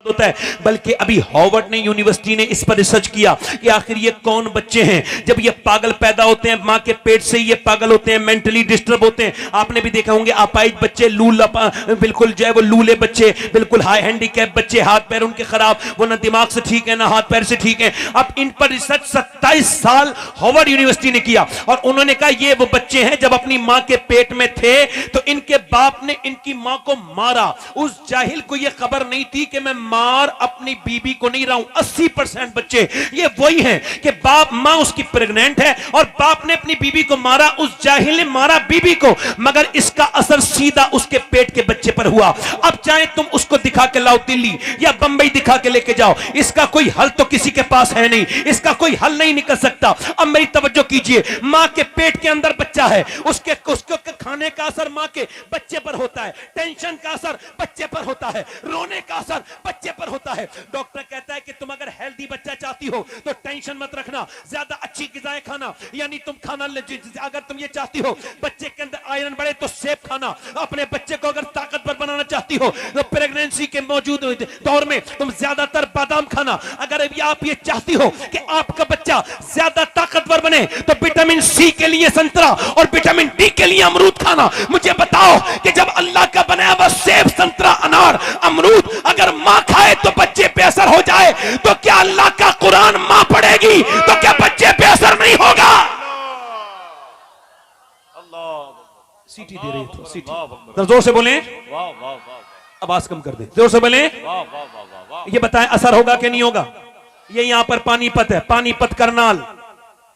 होता है, बल्कि अभी हार्वर्ड ने यूनिवर्सिटी ने इस पर रिसर्च किया कि आखिर ये कौन बच्चे हैं जब ये पागल पैदा होते हैं मां के पेट से, ये पागल होते हैं, मेंटली डिस्टर्ब होते हैं। आपने भी देखा होंगे अपाइज बच्चे, बिल्कुल जो है वो लूले बच्चे, बिल्कुल हाई हैंडीकैप बच्चे, हाथ पैर उनके खराब, वो ना दिमाग से ठीक है ना हाथ पैर से ठीक है। अब इन पर रिसर्च 27 साल हार्वर्ड यूनिवर्सिटी ने किया और उन्होंने कहा ये वो बच्चे हैं जब अपनी मां के पेट में थे तो इनके बाप ने इनकी मां को मारा। उस जाहिल को यह खबर नहीं थी कि मैं मार अपनी बीबी को नहीं रहा हूं। 80% बच्चे ये वही हैं कि बाप, मां उसकी प्रेग्नेंट है और बाप ने अपनी बीबी को मारा। उस जाहिल ने मारा बीबी को, मगर इसका असर सीधा उसके पेट के बच्चे पर हुआ। अब चाहे तुम उसको दिखा के लाओ दिल्ली या बंबई दिखा के लेके जाओ, इसका कोई हल तो किसी के पास है नहीं, इसका कोई हल नहीं निकल सकता। अब मेरी तवज्जो कीजिए, मां के पेट के अंदर बच्चा है, उसके खाने का असर मां के बच्चे पर होता है, टेंशन का असर बच्चे पर होता है, रोने का असर बच्चे पर होता है। डॉक्टर कहता है कि तुम अगर हेल्दी बच्चा चाहती हो तो टेंशन मत रखना, ज्यादा अच्छी गिजाएं खाना, यानी तुम खाना अगर तुम ये चाहती हो बच्चे के अंदर आयरन बढ़े तो सेब खाना, अपने बच्चे को अगर ताकतवर बनाना चाहती हो तो प्रेगनेंसी के मौजूद दौर में तुम ज्यादातर बादाम खाना। अगर आप ये चाहती हो कि आपका बच्चा ज्यादा ताकतवर बने तो विटामिन सी के लिए संतरा और विटामिन डी के लिए अमरूद खाना। मुझे बताओ कि जब अल्लाह का बनाया हुआ सेब, संतरा, अनार, अमरूद अगर मां खाए तो बच्चे पे असर हो जाए, तो क्या अल्लाह का कुरान मां पढ़ेगी तो क्या बच्चे पे असर नहीं होगा? सीटी दे रही है, सीटी जोर से बोले, आवाज कम कर दे, जोर से बोले। ये बताएं असर होगा कि नहीं होगा? ये यहां पर पानीपत है, पानीपत करनाल,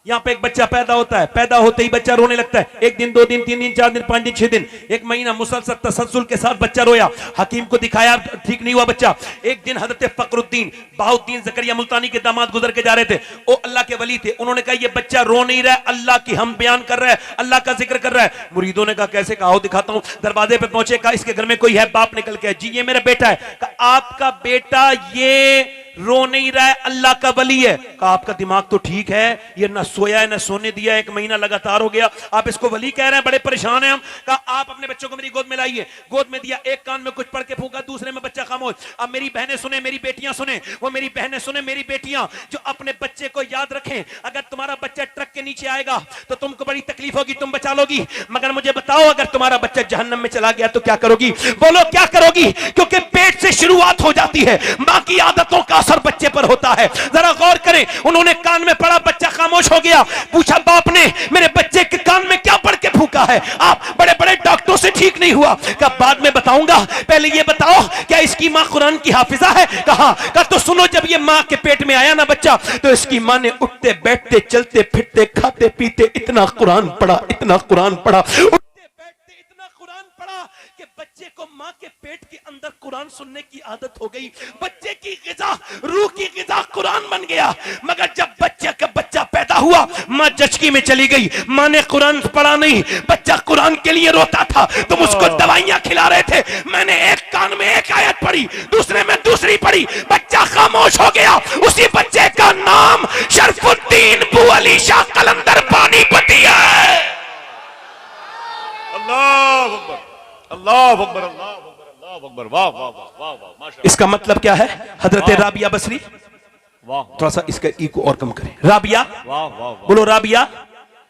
यहां पे एक बच्चा पैदा होता है, पैदा होते ही बच्चा रोने लगता है। 1 दिन 2 दिन 3 दिन 4 दिन 5 दिन 6 दिन 1 महीना मुसलसल तसलसल के साथ बच्चा रोया, हकीम को दिखाया, ठीक नहीं हुआ बच्चा। एक दिन हजरत फकरुद्दीन बहाउद्दीन जकरिया मुल्तानी के दामाद गुजर के जा रहे थे, वो अल्लाह के वली थे, उन्होंने कहा ये बच्चा रो नहीं रहा है, अल्लाह की हम बयान कर रहा है, अल्लाह का जिक्र कर रहा है। मुरीदों ने कहा कैसे? कहा दिखाता हूं। दरवाजे पे पहुंचे, कहा इसके घर में कोई है? बाप निकल के, जी ये मेरा बेटा है। कहा आपका बेटा ये रो नहीं रहा है, अल्लाह का वली है। कहा आपका दिमाग तो ठीक है, ये ना सोया है ना सोने दिया, 1 महीना लगातार हो गया, आप इसको वली कह रहे हैं, बड़े परेशान हैं हम। कहा आप अपने बच्चों को मेरी गोद में लाइए। गोद में दिया, एक कान में कुछ पढ़ के फूंका, दूसरे में बच्चा खामोश। अब मेरी बहनें सुने, मेरी बेटियां सुने, वो मेरी बहनें सुने, मेरी बेटियां जो अपने बच्चे को याद रखें, अगर तुम्हारा बच्चा ट्रक के नीचे आएगा तो तुमको बड़ी तकलीफ होगी, तुम बचा लोगी, मगर मुझे बताओ अगर तुम्हारा बच्चा जहन्नम में चला गया तो क्या करोगी? बोलो क्या करोगी? क्योंकि पेट से शुरुआत हो जाती है, मां की आदतों का असर बच्चे पर होता है। जरा गौर करें, उन्होंने कान में पढ़ा, बच्चा खामोश हो गया। पूछा बाप ने मेरे बच्चे के कान में क्या पढ़ के फूंका है? आप बड़े बड़े डॉक्टरों से ठीक नहीं हुआ। कहा बाद में बताऊंगा, पहले ये बताओ क्या इसकी मां कुरान की हाफिजा है? कहा तो सुनो, जब ये मां के पेट में आया ना बच्चा, तो इसकी मां ने उठते बैठते चलते फिरते खाते पीते इतना कुरान पढ़ा, इतना कुरान पढ़ा, कि बच्चे को मां के पेट के अंदर कुरान सुनने की आदत हो गई। बच्चे की ग़िज़ा, रूह की ग़िज़ा कुरान बन गया। मगर जब बच्चे का बच्चा पैदा हुआ, मां जचकी में चली गई, मां ने कुरान पढ़ा नहीं, बच्चा कुरान के लिए रोता था, तुम उसको दवाइयां खिला रहे थे। मैंने एक कान में एक आयत पढ़ी, दूसरे में दूसरी पढ़ी, बच्चा खामोश हो गया। उसी बच्चे का नाम शरफुद्दीन बू अली शाह कलंदर पानीपती है। अल्लाह अकबर, अल्लाह अकबर, अल्लाह अकबर, अल्लाह अकबर, वाह वाह वाह वाह वाह। इसका मतलब क्या है? हजरत राबिया बसरी, वाह, थोड़ा सा इसका ई को और कम करें। राबिया, वाह वाह, बोलो राबिया।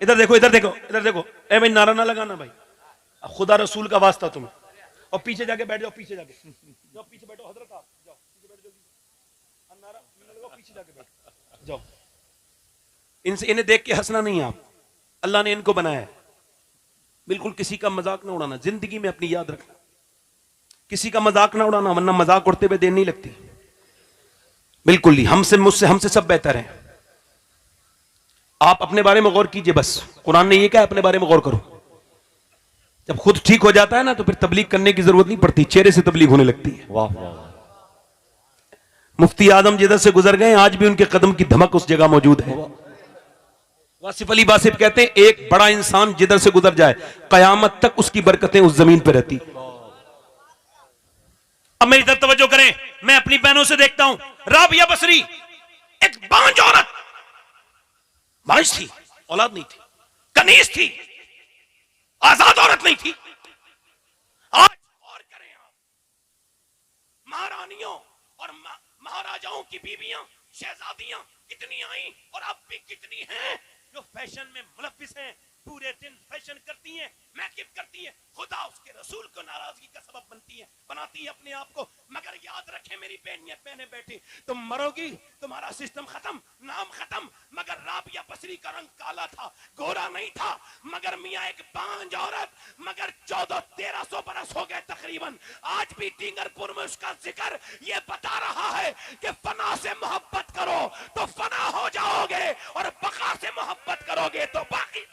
इधर देखो, इधर देखो, इधर देखो। ए भाई नारा ना लगाना भाई, खुदा रसूल का वास्ता तुम्हें। और पीछे जाके बैठ जाओ, पीछे जाके जाओ, पीछे बैठो हजरत, आप जाओ पीछे बैठ जाओ, नारा लगाओ, पीछे जाके बैठ जाओ। इनसे इन्हें देख के हंसना नहीं, आप अल्लाह ने इनको बनाया है। बिल्कुल किसी का मजाक ना उड़ाना, जिंदगी में अपनी याद रखना, किसी का मजाक ना उड़ाना, वरना मजाक उड़ते हुए देर नहीं लगती। बिल्कुल ही हमसे, मुझसे, हमसे सब बेहतर हैं। आप अपने बारे में गौर कीजिए, बस कुरान ने ये कहा अपने बारे में गौर करो। जब खुद ठीक हो जाता है ना तो फिर तबलीग करने की जरूरत नहीं पड़ती, चेहरे से तबलीग होने लगती है। वाह वाह। मुफ्ती आजम जिधर से गुजर गए, आज भी उनके कदम की धमक उस जगह मौजूद है। वासिफ अली वासिफ कहते हैं एक बड़ा इंसान जिधर से गुजर जाए, कयामत तक उसकी बरकतें उस जमीन पर रहती। अब मेरी तरफ तवज्जो करें, मैं अपनी बहनों से देखता हूं, राबिया बसरी एक बांझ औरत, बांझ थी, औलाद नहीं थी, कनीज थी, आजाद औरत नहीं थी। आज और करें आप, महारानियों और राजाओं की बीवियां, शहजादियां कितनी आई और अब भी कितनी हैं जो फैशन में मुलव्विस हैं, पूरे दिन फैशन करती हैं, मेकअप करती हैं, खुदा उसके रसूल को नाराजगी का सबब बनाती है अपने आप को। मगर याद रखें मेरी बहनें बैठी, तुम मरोगी, तुम्हारा सिस्टम खत्म, नाम खत्म। मगर राबिया बसरी का रंग काला था, गोरा नहीं था। मगर मियां एक बांझ औरत, मगर 1400-1300 बरस हो गए तकरीबन, आज भी टिंगरपुर में उसका जिक्र ये बता रहा है कि फना से मोहब्बत करो तो फना हो जाओगे और बका से मोहब्बत करोगे तो बाकी।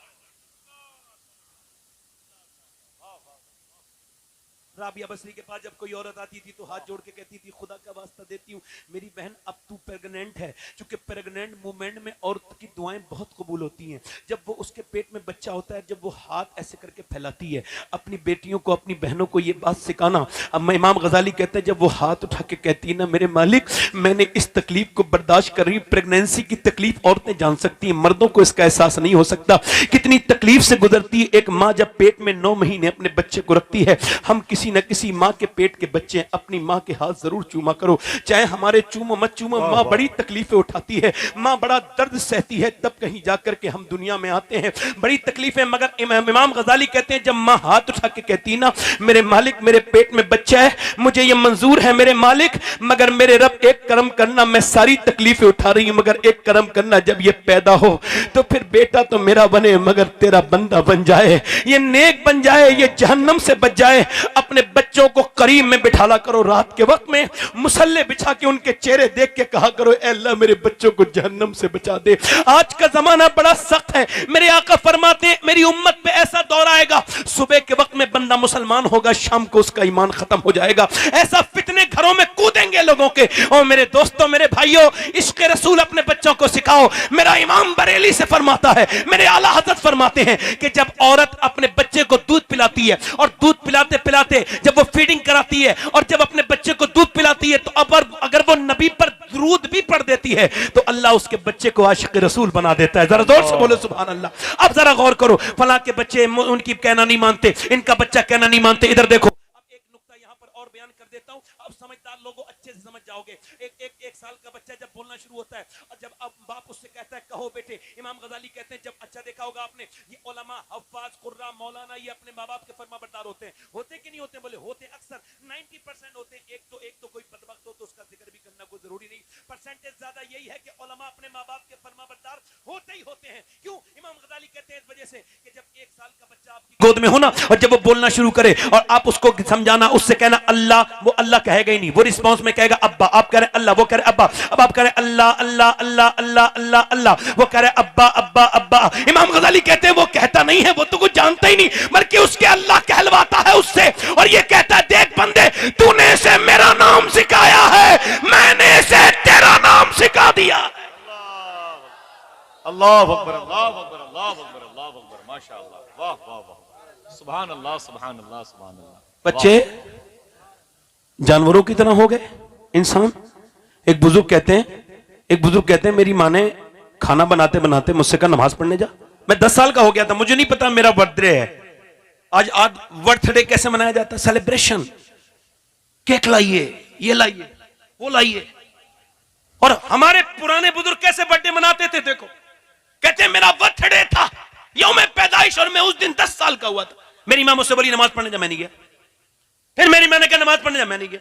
राबिया बसरी के पास जब कोई औरत आती थी तो हाथ जोड़ के कहती थी, खुदा का वास्ता देती हूँ मेरी बहन अब तू प्रेग्नेंट है, क्योंकि प्रेग्नेंट मूवमेंट में औरत की दुआएं बहुत कबूल होती हैं। जब वो उसके पेट में बच्चा होता है, जब वो हाथ ऐसे करके फैलाती है, अपनी बेटियों को, अपनी बहनों को ये बात सिखाना। अब इमाम गजाली कहते हैं जब वो हाथ उठा के कहती है ना, मेरे मालिक मैंने इस तकलीफ को बर्दाश्त कर रही। प्रेगनेंसी की तकलीफ औरतें जान सकती हैं, मर्दों को इसका एहसास नहीं हो सकता कितनी तकलीफ से गुजरती है एक माँ जब पेट में 9 महीने अपने बच्चे को रखती है। हम किसी न किसी माँ के पेट के बच्चे, अपनी माँ के हाथ जरूर चूमा करो, चाहे हमारे चूमो मत चूमो। माँ बड़ी तकलीफें उठाती है, माँ बड़ा दर्द सहती है, तब कहीं जाकर के हम दुनिया में आते हैं, बड़ी तकलीफें। मगर इमाम गजाली कहते हैं जब माँ हाथ उठा के कहती ना, मेरे मालिक मेरे पेट में बच्चा है, मुझे ये मंजूर है मेरे मालिक, मगर मेरे रब एक करम करना, मैं सारी तकलीफें उठा रही हूं मगर एक करम करना, जब ये पैदा हो तो फिर बेटा तो मेरा बने मगर तेरा बंदा बन जाए, ये नेक बन जाए, ये जहन्नम से बच जाए। अपने बच्चों को करीब में बिठाला करो, रात के वक्त में मुसल्ले बिछा के उनके चेहरे देख के कहा करो, ऐ अल्लाह मेरे बच्चों को जहन्नम से बचा दे। आज का जमाना बड़ा सख्त है, मेरे आका फरमाते हैं मेरी उम्मत पे ऐसा दौर आएगा, सुबह के वक्त में बंदा मुसलमान होगा, शाम को उसका ईमान खत्म हो जाएगा। ऐसा फितने घरों में कूदेंगे लोगों के। और मेरे दोस्तों, मेरे भाइयों, इश्क रसूल अपने बच्चों को सिखाओ। मेरा इमाम बरेली से फरमाता है, मेरे आला हजरत फरमाते हैं कि जब औरत अपने बच्चे को दूध पिलाती है और दूध पिलाते पिलाते जब वो फीडिंग कराती है और जब अपने बच्चे को दूध पिलाती है, तो अगर वो नबी पर दुरूद भी पढ़ देती है तो अल्लाह उसके बच्चे को आशिक रसूल बना देता है। जरा जोर से बोलो सुभान अल्लाह। अब जरा गौर करो, फला के बच्चे उनकी कहना नहीं मानते, इनका बच्चा कहना नहीं मानते। इधर देखो, अब एक नुक्ता यहां पर और बयान कर देता हूं, अब समझदार लोगों अच्छे से समझ जाओगे। एक साल का बच्चा जब बोलना शुरू होता है और जब अब बाप उससे कहता है कहो बेटे, इमाम गजाली कहते हैं जब अच्छा देखा होगा आपने, ये उलमा, हफ्फाज, कुर्रा, मौलाना, ये अपने माँ बाप के फरमाबरदार होते हैं। होते कि नहीं होते? बोले होते, अक्सर 90% होते हैं। एक तो कोई बदबख्त हो तो उसका जिक्र भी करना कोई जरूरी नहीं, परसेंटेज ज्यादा यही है कि उलमा अपने माँ बाप के फरमाबरदार होते ही होते हैं। क्यों? इमाम गजाली कहते हैं इस वजह से कि जब 1 साल का बच्चा आपकी गोद में हो ना, और जब वो बोलना शुरू करे और आप उसको समझाना, उससे कहना अल्लाह, वो अल्लाह कहेगा ही नहीं, वो रिस्पॉन्स में कहेगा अब्बा। आप कह रहे अल्लाह, वो कह रहे अब्बा। अब आप कह रहे अल्लाह अल्लाह अल्लाह अल्लाह अल्लाह अल्लाह, वो कह रहे अब्बा अब्बा अब्बा। इमाम गजाली कहते हैं वो कहता नहीं है, वो तो कुछ जानता ही नहीं, बल्कि उसके अल्लाह कहलवाता है उससे और ये कहता है देख बंदे, तूने इसे मेरा नाम सिखाया है, मैंने इसे तेरा नाम सिखा दिया। अल्लाह अकबर, अल्लाह अकबर, अल्लाह अकबर, अल्लाह अकबर, माशाअल्लाह, वाह वाह वाह, सुभान अल्लाह, सुभान अल्लाह, सुभान अल्लाह। बच्चे जानवरों की तरह हो गए इंसान। एक बुजुर्ग कहते हैं मेरी माँ ने खाना बनाते बनाते मुझसे कहा नमाज पढ़ने जा। मैं 10 साल का हो गया था, मुझे नहीं पता मेरा बर्थडे है। आज बर्थडे कैसे मनाया जाता है? सेलिब्रेशन, केक लाइए, ये लाइए, वो लाइए। और हमारे पुराने बुजुर्ग कैसे बर्थडे मनाते थे? देखो, कहते हैं मेरा बर्थडे था, यौम पैदाइश, और मैं उस दिन 10 साल का हुआ था। मेरी माँ मुझसे बोली नमाज पढ़ने जा, मैं नहीं गया। फिर मेरी माँ ने कहा नमाज पढ़ने जा, मैं नहीं गया।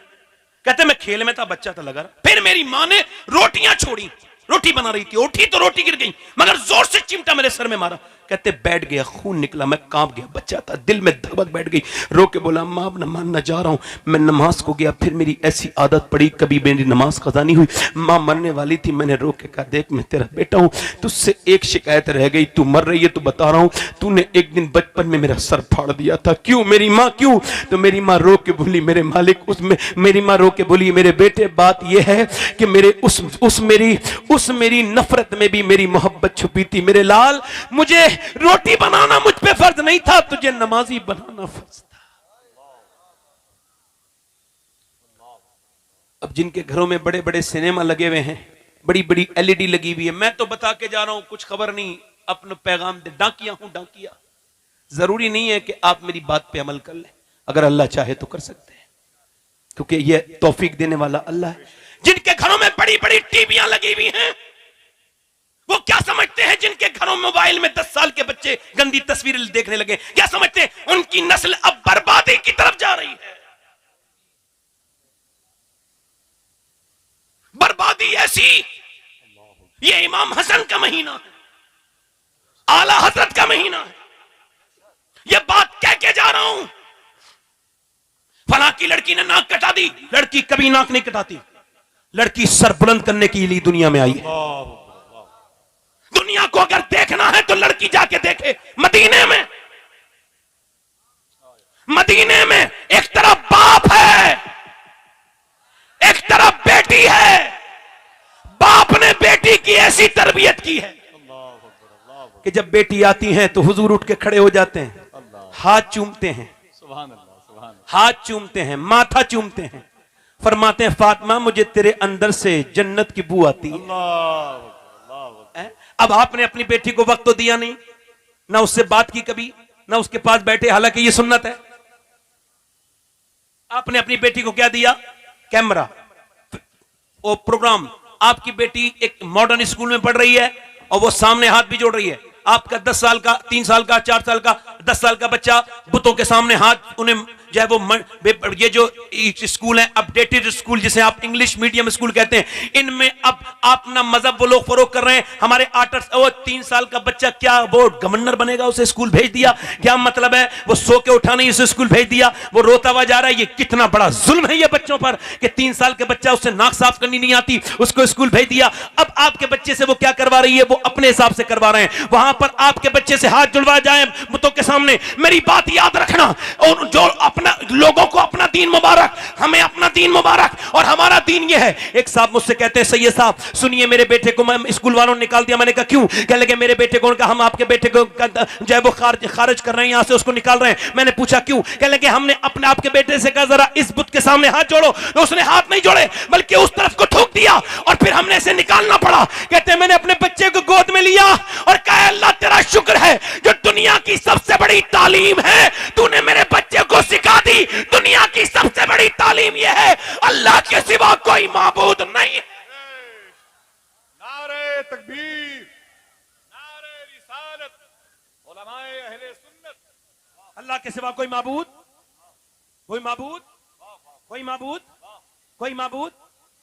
कहते मैं खेल में था, बच्चा था, लगा रहा। फिर मेरी माँ ने रोटियां छोड़ी, रोटी बना रही थी, उठी तो रोटी गिर गई, मगर जोर से चिमटा मेरे सर में मारा। कहते बैठ गया, खून निकला, मैं कांप गया, बच्चा था, दिल में धड़क बैठ गई। रो के बोला माँ अब मानना जा रहा हूं। मैं नमाज को गया, फिर मेरी ऐसी आदत पड़ी, कभी मेरी नमाज कज़ा नहीं हुई। माँ मरने वाली थी, मैंने रो के कहा देख मैं तेरा बेटा हूं, तुझसे एक शिकायत रह गई, तू मर रही है तो बता रहा हूं, तूने एक दिन बचपन में मेरा सर फाड़ दिया था। क्यों मेरी माँ, क्यों? तो मेरी माँ रो के बोली मेरे मालिक, मेरी माँ रो के बोली मेरे बेटे बात यह है कि मेरे उस मेरी नफरत में भी मेरी मोहब्बत छुपी थी। मेरे लाल, मुझे रोटी बनाना मुझ पे फर्ज नहीं था, तुझे नमाजी बनाना फर्ज था। अब जिनके घरों में बड़े बड़े सिनेमा लगे हुए हैं, बड़ी बड़ी एलईडी लगी हुई है, मैं तो बता के जा रहा हूं, कुछ खबर नहीं, अपना पैगाम दे, डाकिया हूं डाकिया। जरूरी नहीं है कि आप मेरी बात पे अमल कर लें, अगर अल्लाह चाहे तो कर सकते हैं, क्योंकि यह तौफीक देने वाला अल्लाह है। जिनके घरों में बड़ी बड़ी टीवियां लगी हुई हैं, वो क्या समझते हैं जिनके घरों में मोबाइल में 10 साल के बच्चे गंदी तस्वीरें देखने लगे, क्या समझते हैं उनकी नस्ल अब बर्बादी की तरफ जा रही है? बर्बादी ऐसी, ये इमाम हसन का महीना है, आला हजरत का महीना है। ये बात कह के जा रहा हूं, फला की लड़की ने नाक कटा दी, लड़की कभी नाक नहीं कटाती, लड़की सर बुलंद करने के लिए दुनिया में आई है। दुनिया को अगर देखना है तो लड़की जाके देखे मदीने में। मदीने में एक तरफ बाप है, एक तरफ बेटी है। बाप ने बेटी की ऐसी तरबियत की है कि जब बेटी आती है तो हुजूर उठ के खड़े हो जाते हैं, हाथ चूमते हैं, हाथ चूमते हैं, माथा चूमते हैं, फरमाते हैं फातिमा मुझे तेरे अंदर से जन्नत की बू आती है। अब आपने अपनी बेटी को वक्त तो दिया नहीं, ना उससे बात की कभी, ना उसके पास बैठे, हालांकि ये सुन्नत है। आपने अपनी बेटी को क्या दिया? कैमरा, वो प्रोग्राम। आपकी बेटी एक मॉडर्न स्कूल में पढ़ रही है और वो सामने हाथ भी जोड़ रही है। आपका 10 साल का, 3 साल का, 4 साल का, 10 साल का बच्चा बुतों के सामने हाथ, उन्हें जो है वो ये जो स्कूल है अपडेटेड स्कूल जिसे आप इंग्लिश मीडियम स्कूल कहते हैं, इनमें अब अपना मजहब वो लोग फरोग कर रहे हैं। हमारे 3 साल का बच्चा क्या वो गवर्नर बनेगा? उसे स्कूल भेज दिया, क्या मतलब है? वो सो के उठा नहीं, उसे स्कूल भेज दिया, वो रोता हुआ जा रहा है। ये कितना बड़ा जुल्म है ये बच्चों पर कि 3 साल के बच्चा, उससे नाक साफ करनी नहीं आती, उसको स्कूल भेज दिया। अब आपके बच्चे से वो क्या करवा रही है? वो अपने हिसाब से करवा रहे हैं। वहां पर आपके बच्चे से हाथ जुड़वा जाए बुतों के सामने, मेरी बात याद रखना, और जो अपना लोगों को अपना दीन मुबारक, हमें अपना दीन मुबारक, और हमारा दीन ये है। एक साहब मुझसे कहते हैं सैयद साहब सुनिए, मेरे बेटे को मैं स्कूल वालों ने निकाल दिया। मैंने कहा क्यों? कहने लगे मेरे बेटे को, हम आपके बेटे को जो है वो खारिज कर रहे हैं, यहां से उसको निकाल रहे हैं। मैंने पूछा क्यों? कहने लगे हमने अपने आपके बेटे से कहा जरा इस बुत के सामने हाथ जोड़ो, तो उसने हाथ नहीं जोड़े बल्कि उस तरफ को ठोक दिया और फिर हमने इसे निकालना पड़ा। कहते हैं मैंने अपने बच्चे को गोद में लिया और कहा अल्लाह तेरा शुक्र है जो दुनिया की सबसे बड़ी तालीम है तूने मेरे बच्चे को सिखा दी। दुनिया की सबसे बड़ी तालीम यह है अल्लाह के सिवा कोई माबूद नहीं है। नारे तकबीर, नारे रिसालत, उलमाए अहले सुन्नत। अल्लाह के सिवा कोई माबूद, कोई माबूद, कोई माबूद, कोई माबूद।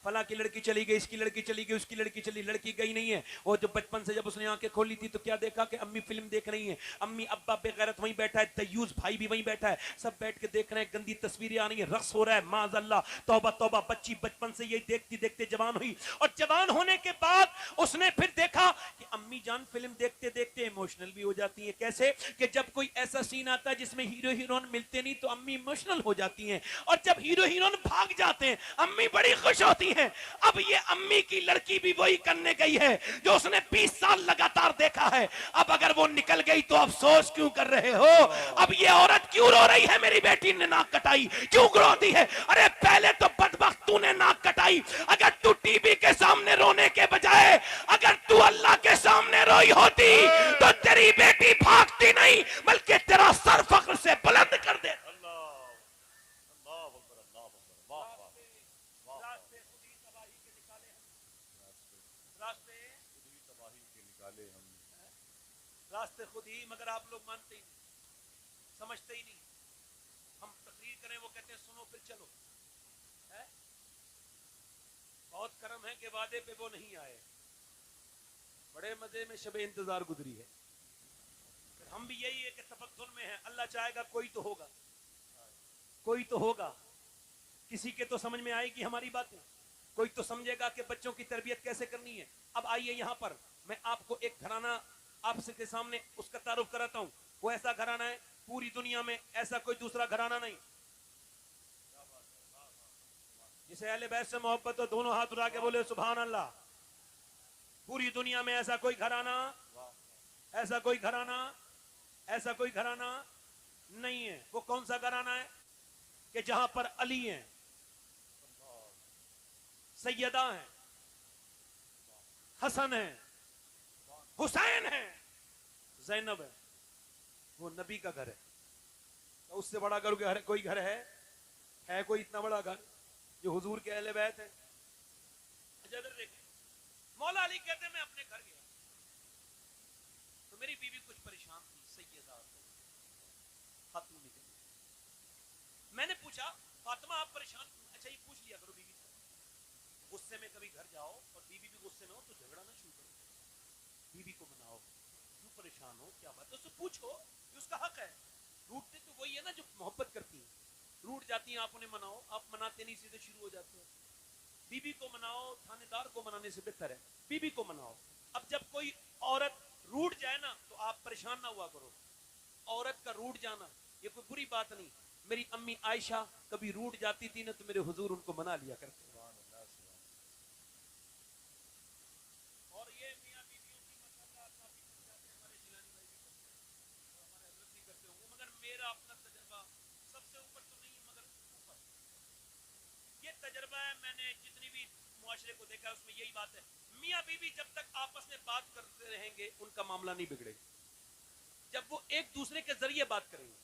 फला की लड़की चली गई, इसकी लड़की चली गई, उसकी लड़की चली, लड़की गई नहीं है। और जो बचपन से जब उसने आंखें खोली थी तो क्या देखा कि अम्मी फिल्म देख रही हैं, अम्मी अब्बा बेगैरत वहीं बैठा है, दयूस भाई भी वहीं बैठा है, सब बैठ के देख रहे हैं, गंदी तस्वीरें आ रही हैं, रक्स हो रहा है, माज़अल्लाह, तौबा तौबा। बच्ची बचपन से यही देखती देखते जवान हुई, और जवान होने के बाद उसने फिर देखा कि अम्मी जान फिल्म देखते देखते इमोशनल भी हो जाती है। कैसे? कि जब कोई ऐसा सीन आता है जिसमें हीरो हीरोइन मिलते नहीं तो अम्मी इमोशनल हो जाती हैं, और जब हीरो हीरोइन भाग जाते हैं अम्मी बड़ी खुश होती हैं। अब ये अम्मी की लड़की भी वही करने गई है जो उसने 20 साल लगातार देखा है। अब अगर वो निकल गई तो अफसोस क्यों कर रहे हो? अब ये औरत क्यों रो रही है मेरी बेटी ने नाक कटाई, क्यों रोती है? अरे पहले तो बदबख्त तूने नाक कटाई। अगर तू टीवी के सामने रोने के बजाय अगर तू अल्लाह के सामने रोई होती तो तेरी बेटी भागती नहीं बल्कि तेरा सर फख्र से बुलंद कर दे। रास्ते खुद ही, मगर आप लोग मानते ही नहीं, समझते ही नहीं। हम तकरीर करें वो कहते हैं सुनो फिर चलो। है? बहुत करम है कि वादे पे वो नहीं आए, बड़े मजे में शबे इंतजार गुजरी है। हम भी यही है कि तफक्कुर में है, अल्लाह चाहेगा कोई तो होगा, कोई तो होगा, किसी के तो समझ में आएगी हमारी बातें, कोई तो समझेगा कि बच्चों की तरबियत कैसे करनी है। अब आइए यहां पर मैं आपको एक घराना आपसे के सामने उसका तारुफ कराता हूं। वो ऐसा घराना है पूरी दुनिया में ऐसा कोई दूसरा घराना नहीं जिसे अहले बैत से मोहब्बत हो। दोनों हाथ उठा के बोले सुभान अल्लाह। पूरी दुनिया में ऐसा कोई घराना, ऐसा कोई घराना, ऐसा कोई घराना नहीं है। वो कौन सा घराना है? कि जहां पर अली हैं, सैयदा हैं, हसन है, हुसैन है, ज़ैनब है। वो नबी का घर है। तो उससे बड़ा घर कोई घर है? कोई इतना बड़ा घर जो हुजूर के अहले बैत है? मौला अली कहते मैं अपने घर गया तो मेरी बीवी कुछ परेशान थी, सैयदा फातिमा बीवी। मैंने पूछा फातिमा आप परेशान, अच्छा ये पूछ लिया करो बीवी से, गुस्से में कभी घर जाओ और बीवी भी गुस्से में हो तो झगड़ा ना शुरू करो, बीवी को मनाओ, क्यों परेशान हो, क्या बात है, उससे पूछो कि उसका हक है। रूठते तो वही है ना जो मोहब्बत करती है, रूठ जाती है, आप उन्हें मनाओ, आप मनाते नहीं सीधे शुरू हो जाते हो। बीबी को मनाओ, थानेदार को मनाने से बेहतर है बीबी को मनाओ। अब जब कोई औरत रूठ जाए ना तो आप परेशान ना हुआ करो, औरत का रूठ जाना ये कोई बुरी बात नहीं। मेरी अम्मी आयशा कभी रूठ जाती थी ना तो मेरे हुजूर उनको मना लिया करते। और ये मियां बीवियों की मसला काफी पूछ जाते हैं, हमारे जिलानी भाई भी करते हैं और हमारे हजरत भी करते होंगे, मगर मेरा अपना तजर्बा सबसे ऊपर तो नहीं मगर ऊपर ये तजर्बा है। मैंने जितनी भी मुआशरे को देखा उसमें यही बात है, मियां बीवी जब तक आपस में बात करते रहेंगे उनका मामला नहीं बिगड़ेगा। जब वो एक दूसरे के जरिए बात करेंगे,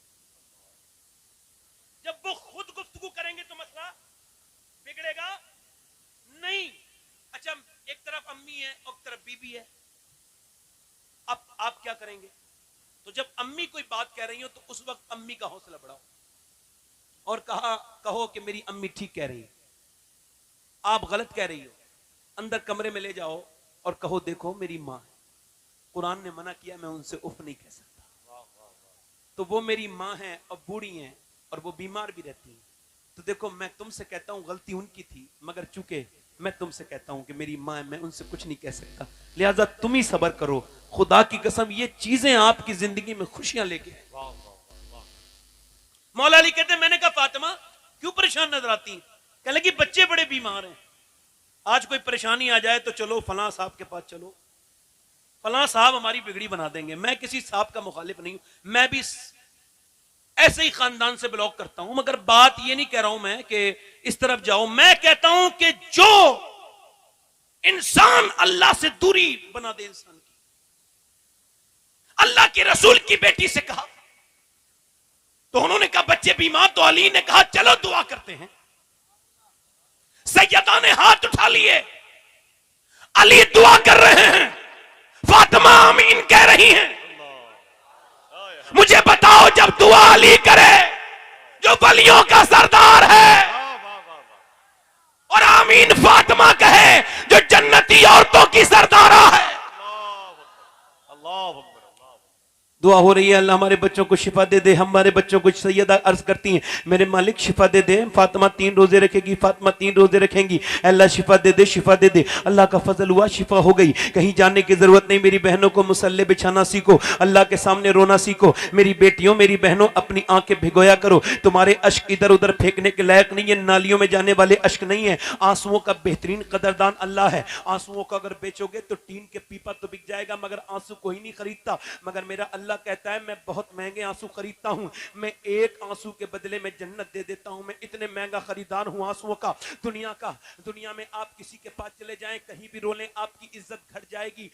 जब वो खुद गुफ्तगू करेंगे तो मसला बिगड़ेगा नहीं। अच्छा एक तरफ अम्मी है और एक तरफ बीबी है, अब आप क्या करेंगे? तो जब अम्मी कोई बात कह रही हो तो उस वक्त अम्मी का हौसला बढ़ाओ और कहो कि मेरी अम्मी ठीक कह रही है, आप गलत कह रही हो, अंदर कमरे में ले जाओ और कहो देखो मेरी माँ है, कुरान ने मना किया, मैं उनसे उफ नहीं कह सकता, तो वो मेरी माँ है और बूढ़ी हैं और वो बीमार भी रहती हैं, तो देखो मैं तुमसे कहता हूं गलती उनकी थी, मगर चूंकि मैं तुमसे कहता हूं कि मेरी माँ है, मैं उनसे कुछ नहीं कह सकता, लिहाजा तुम ही सबर करो। खुदा की कसम ये चीजें आपकी जिंदगी में खुशियां लेके आए। मौला अली कहते मैंने कहा फातिमा क्यों परेशान नजर आती हैं? कह लगी बच्चे बड़े बीमार हैं, आज कोई परेशानी आ जाए तो चलो फलां साहब के पास चलो, फलां साहब हमारी बिगड़ी बना देंगे। मैं किसी साहब का मुखालिफ नहीं हूं, मैं भी ऐसे ही खानदान से बिलोंग करता हूं, मगर बात ये नहीं कह रहा हूं मैं कि इस तरफ जाओ, मैं कहता हूं कि जो इंसान अल्लाह से दूरी बना दे इंसान की, अल्लाह के रसूल की बेटी से कहा तो उन्होंने कहा बच्चे बीमार, तो अली ने कहा चलो दुआ करते हैं, सैयदा ने हाथ उठा लिए, अली दुआ कर रहे हैं, फातिमा आमीन कह रही हैं। मुझे बताओ जब दुआ अली करे जो वलियों का सरदार है और आमीन फातिमा कहे जो जन्नती औरतों की सरदारा है, दुआ हो रही है अल्लाह हमारे बच्चों को शिफा दे दे। हमारे बच्चों को सैयदा अर्ज करती हैं मेरे मालिक शिफा दे दे, फातिमा 3 रोजे रखेगी, फातिमा 3 रोजे रखेंगी, अल्लाह शिफा दे दे, शिफा दे दे। अल्लाह का फजल हुआ, शिफा हो गई, कहीं जाने की जरूरत नहीं। मेरी बहनों को मुसल्ले बिछाना सीखो, अल्लाह के सामने रोना सीखो। मेरी बेटियों मेरी बहनों अपनी आंखें भिगोया करो, तुम्हारे अश्क इधर उधर फेंकने के लायक नहीं है, नालियों में जाने वाले अश्क नहीं है। आंसुओं का बेहतरीन कदरदान अल्लाह है, आंसुओं को अगर बेचोगे तो टीन के पीपा तो बिक जाएगा मगर आंसू कोई नहीं खरीदता, मगर मेरा अल्लाह कहता है मैं बहुत महंगे आंसू खरीदता हूं, मैं एक आंसू के बदले में जन्नत दे देता हूं, मैं इतने महंगा खरीदार हूं आंसुओं का। दुनिया में आप किसी के पास चले जाएं कहीं भी रोलें आपकी इज्जत घट जाएगी,